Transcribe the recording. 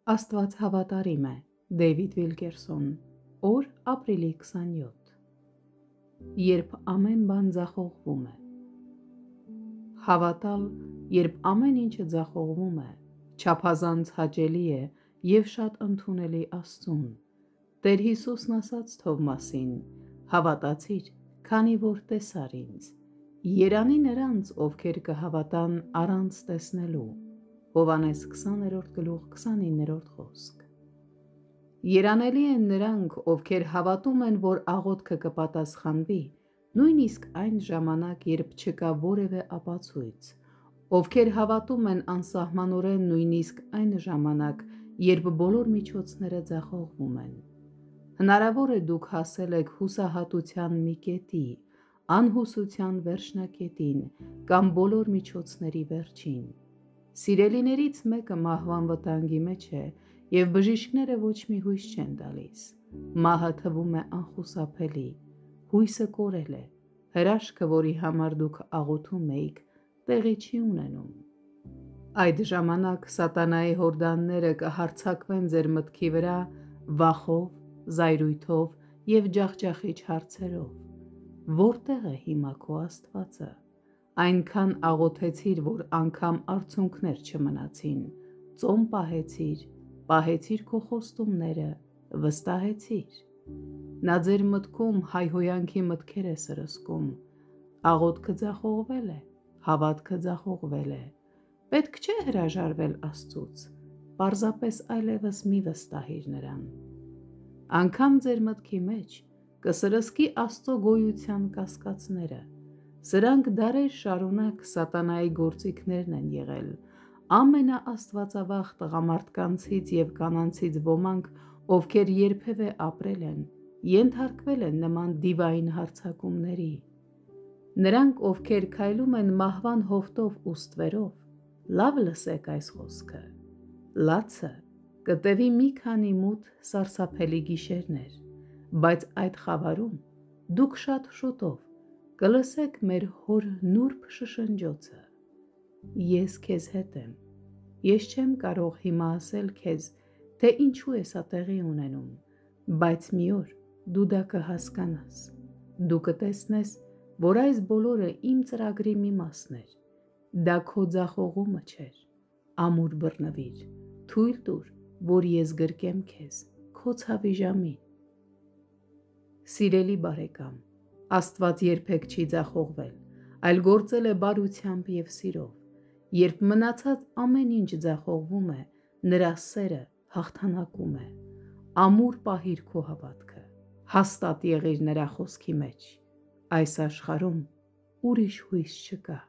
Աստված հավատարիմ է, Դեյվիդ Վիլկերսոն, օր ապրիլի 27։ Երբ ամեն բան ձախողվում է։ Հավատալ, երբ ամեն ինչը ձախողվում է, չափազանց հաճելի է և շատ ընդունելի Աստծուն։ Տեր Հիսուսն ասաց Թովմասին. հավատացիր, քանի որ տեսար ինձ։ Երանի նրանց, ովքեր կհավատան առանց տեսնելու։ Հովհաննես 20:29 խոսք։ Երանելի են նրանք, ովքեր հավատում են, որ աղոթքը կպատասխանվի, նույնիսկ այն ժամանակ, երբ չկա որևէ ապացույց, ովքեր հավատում են անսահմանորեն նույնիսկ այն ժամանակ, երբ բոլոր միջոցները ձախողվում են։ Հնարավոր է դուք հասել եք հուսահատության մի կետի, անհուսության վերջնակետին կամ բոլոր միջոցների վերջին։ Սիրելիներից մեկը մահվան վտանգի մեջ է և բժիշկները ոչ մի հույս չեն տալիս։ Մահը թվում է անխուսափելի, հույսը կորել է, հրաշքը, որի համար դուք աղոթում էիք, տեղի չի ունենում։ Այդ ժամանակ սատանայի հորդանները կհարձակվեն ձեր մտքի վրա վախով, զայրույթով և ջախջախիչ հարցերով։ Որտե՞ղ է հիմա քո Աստվածը։ Այնքան աղոթեցիր, որ անգամ արցունքներ չմնացին, ծոմ պահեցիր քո խոստումները, վստահեցիր։ Նա ձեր մտքում հայհոյանքի մտքեր է սրսկում։ Աղոթքը ձախողվել է, հավատքը ձախողվել է։ Պետք չէ հրաժարվել Աստծուց, պարզապես այլևս մի վստահիր Նրան։ Անգամ ձեր մտքի մեջ կսրսկի Աստծո գոյության կասկածները։ Սրանք դարեր շարունակ սատանայի գործիքներն են եղել։ Ամենաաստվածավախ տղամարդկանցից և կանանցից ոմանք, ովքեր երբևէ ապրել են, ենթարկվել են նման դիվային հարձակումների։ Նրանք, ովքեր քայլում են մահվան հովտով ու ստվերով, լավ լսեք այս խոսքը. լացը կտևի մի քանի մութ սարսափելի գիշերներ, բայց այդ խավարում դուք շատ շուտով կլսեք մեր Հոր նուրբ շշնջոցը. Ես քեզ հետ եմ։ Ես չեմ կարող հիմա ասել քեզ, թե ինչու է սա տեղի ունենում, բայց մի օր դու դա կհասկանաս։ Դու կտեսնես, որ այս բոլորը իմ ծրագրի մի մասն էր։ Դա քո ձախողումը չէր։ Ամուր բռնվիր, թույլ տուր, որ ես գրկեմ քեզ, քո ցավի ժամին։ Սիրելի բարեկամ, Աստված երբեք չի ձախողվել, այլ գործել է բարությամբ և սիրով։ Երբ մնացած ամեն ինչ ձախողվում է, նրա սերը հաղթանակում է։ Ամուր պահիր քո հավատքը, հաստատ եղիր նրա խոսքի մեջ։ Այս աշխարհում ուրիշ հույս չկա։